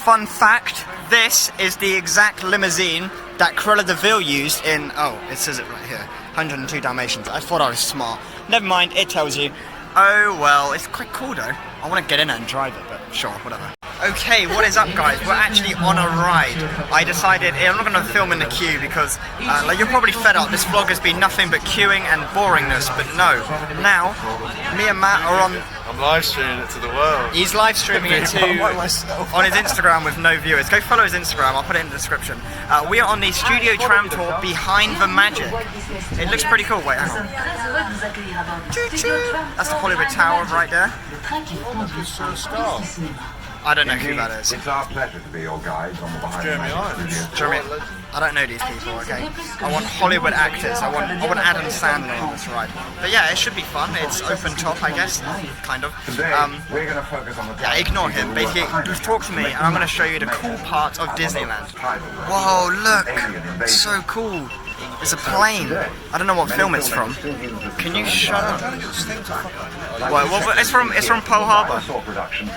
Fun fact, this is the exact limousine that Cruella de Vil used in, oh, it says it right here, 102 Dalmatians. I thought I was smart. Never mind, it tells you. Oh well, it's quite cool though. I want to get in it and drive it, but sure, whatever. Okay, what is up guys? We're actually on a ride. I decided, I'm not going to film in the queue because like you're probably fed up. This vlog has been nothing but queuing and boringness, but no. Now, me and Matt are on... I'm live streaming it to the world. He's live streaming it on his Instagram with no viewers. Go follow his Instagram, I'll put it in the description. We are on the Studio Tram tour behind the magic. It looks pretty cool. Wait, hang on. That's the Hollywood Tower right there. I don't know who that is. It's our pleasure to be your guides on the behind Jeremy, I don't know these people, okay? I want Hollywood actors. I want Adam Sandler on this ride. But yeah, it should be fun. It's open top, I guess, kind of. Today, we're going to focus on the... Yeah, ignore him. Basically, just talk to me, and I'm going to show you the cool parts of Disneyland. Whoa, look! So cool. It's a plane. I don't know what film it's from. Can you shut up? Well, it's from Pearl Harbor.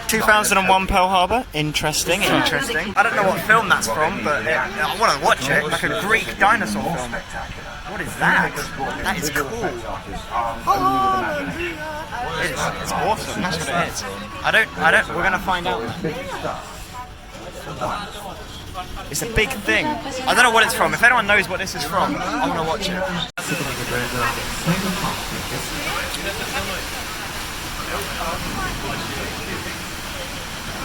2001 Pearl Harbor. Interesting. I don't know what film that's from, but I want to watch it. Like a Greek dinosaur film. What is that? That is cool. It's awesome. That's what it is. I don't. We're gonna find out. It's a big thing. I don't know what it's from. If anyone knows what this is from, I want to watch it.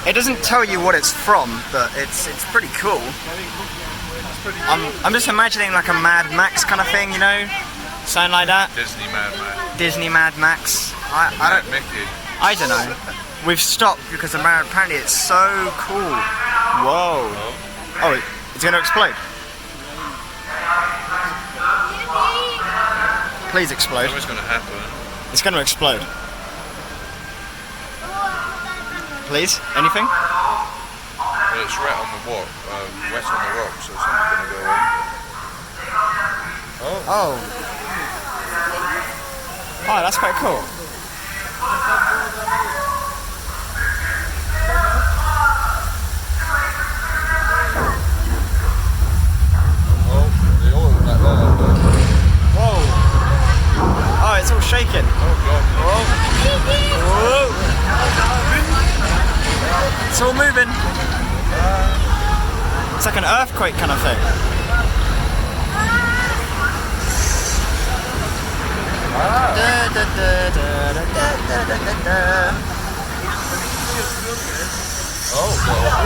It doesn't tell you what it's from, but it's pretty cool. I'm just imagining like a Mad Max kind of thing, you know? Something like that. Disney Mad Max. I don't know. We've stopped because apparently it's so cool. Whoa. Oh, it's going to explode. Please explode. What's going to happen? It's going to explode. Please? Anything? Well, it's wet on the wet on the rock, so something's going to go on. Oh, that's quite cool. Oh, it's all shaking. Oh god. Whoa. It's all moving. It's like an earthquake kind of thing.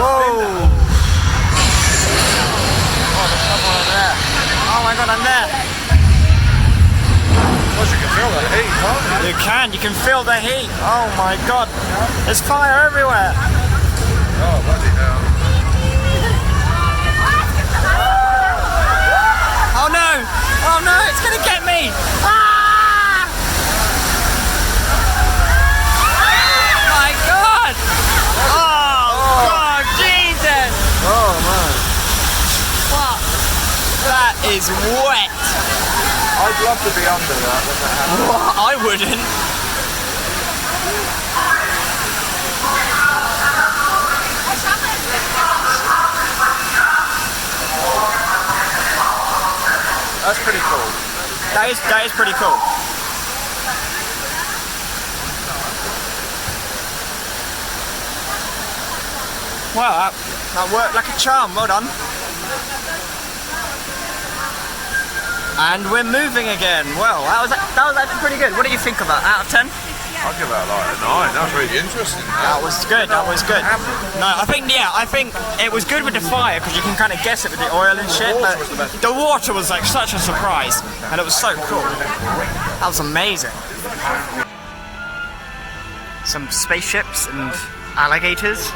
Whoa. Oh, there's someone over there. Oh my god, I'm there. You can feel the heat, huh? You can feel the heat. Oh my god. There's fire everywhere. Oh, bloody hell. Oh no! Oh no, it's gonna get me! Ah! My god! Oh god, Jesus! Oh man. Fuck. That is wet. I'd love to be under that when that happens. I wouldn't. That's pretty cool. That is pretty cool. Wow, that worked like a charm. Well done. And we're moving again. Well, that was actually pretty good. What do you think of that? Out of 10? I'll give that like a 9. That was really interesting. That was good. No, I think it was good with the fire because you can kind of guess it with the oil and shit. But the water was like such a surprise, and it was so cool. That was amazing. Some spaceships and alligators,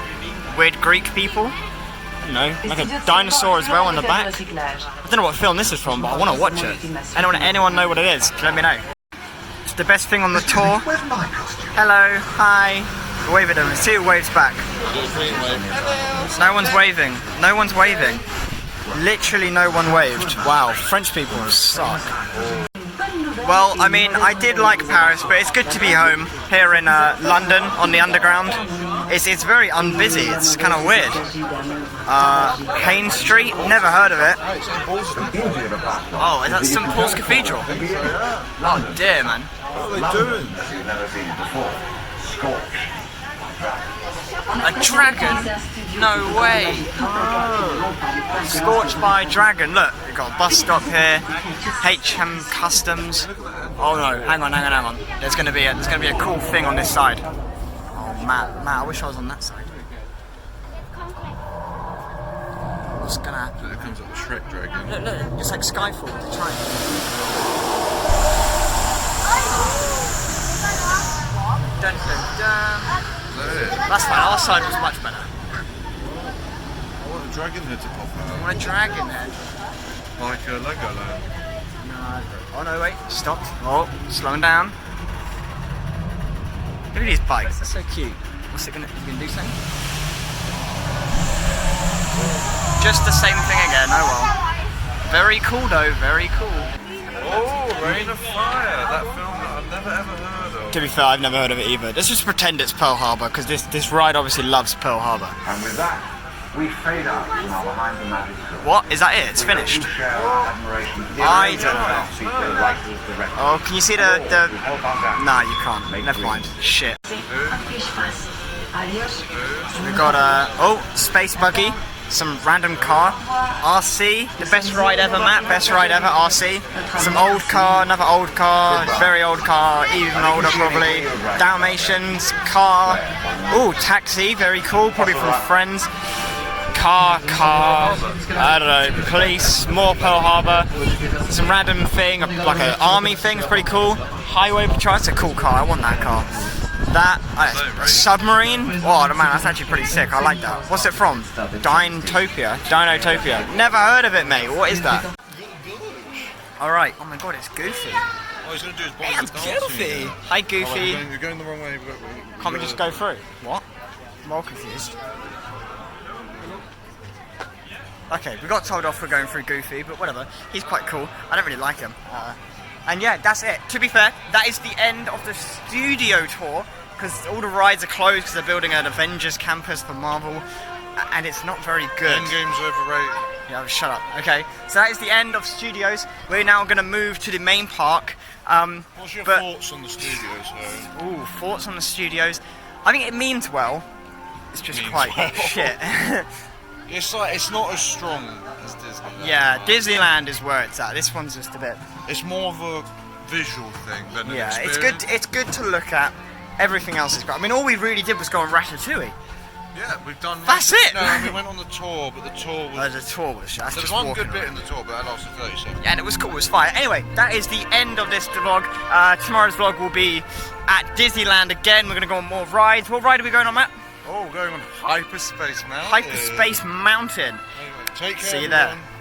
weird Greek people. You know, like a dinosaur as well on the back. I don't know what film this is from, but I want to watch it. Anyone know what it is? Let me know. It's the best thing on the tour. Hello, hi. Wave at them. See who waves back. No one's waving. No one's waving. Literally no one waved. Wow, French people suck. Well, I mean, I did like Paris, but it's good to be home here in London on the Underground. It's very unbusy. It's kind of weird. Haynes Street, never heard of it. Oh, is that St Paul's Cathedral? Oh dear, man. What are they doing? You've never seen it before. Scorched. A dragon? No way. Scorched by a dragon. Look, we've got a bus stop here. HM Customs. Oh no, hang on. There's gonna be a cool thing on this side. Oh Matt, I wish I was on that side. What's gonna happen? It comes up the Shrek dragon. Look, it's like Skyfall. They're trying. Dun, dun, dun. That's fine, our side was much better. I want a dragon head to pop I out. want a dragon head. Like a Legoland. No. Oh no, wait, stop. Oh, slowing down. Look at these bikes, they're so cute. What's it gonna, you gonna do something? Just the same thing again, oh well. Very cool though, very cool. Oh, Rain of Fire, that film that I've never ever heard of. To be fair, I've never heard of it either. Let's just pretend it's Pearl Harbor, because this ride obviously loves Pearl Harbor. And with that, we fade out from our behind the magic school. What? Is that it? It's finished? I don't know. Oh, can you see the... Nah, you can't. Never mind. Shit. We've got oh, space buggy. Some random car. RC. The best ride ever, Matt. Best ride ever, RC. Some old car, another old car, very old car, even older probably. Dalmatians, car. Oh, taxi, very cool, probably from friends. Car, I don't know, police, more Pearl Harbor, some random thing, like an army thing, it's pretty cool. Highway patrol, that's a cool car, I want that car. That, a submarine, oh man, that's actually pretty sick, I like that. What's it from? Dinotopia? Never heard of it, mate, what is that? Alright, oh my god, it's Goofy. All he's going to do is bomb Hey, the it's dancing. Goofy! Hi Goofy! You're going the wrong way. Can't we just go through? What? I'm all confused. Okay, we got told off for going through Goofy, but whatever. He's quite cool. I don't really like him. And yeah, that's it. To be fair, that is the end of the studio tour, because all the rides are closed because they're building an Avengers campus for Marvel, and it's not very good. Endgame's overrated. Yeah, shut up. Okay, so that is the end of studios. We're now going to move to the main park. What's your thoughts on the studios, though? Ooh, thoughts on the studios. I think it means well. It's just Means quite well. shit. It's not as strong as Disneyland. Yeah, Disneyland is where it's at. This one's just a bit. It's more of a visual thing than an Yeah, experience. it's good to look at. Everything else is great. I mean, all we really did was go on Ratatouille. Yeah, we've done. That's it! No, we went on the tour, but the tour was. The tour was. That's There's just one walking good bit around. in the tour, but that lasted 30 seconds. Yeah, and it was cool. It was fire. Anyway, that is the end of this vlog. Tomorrow's vlog will be at Disneyland again. We're gonna go on more rides. What ride are we going on, Matt? Oh, we're going on Hyperspace Mountain. Hyperspace Mountain. Anyway, take care. See you everyone. there.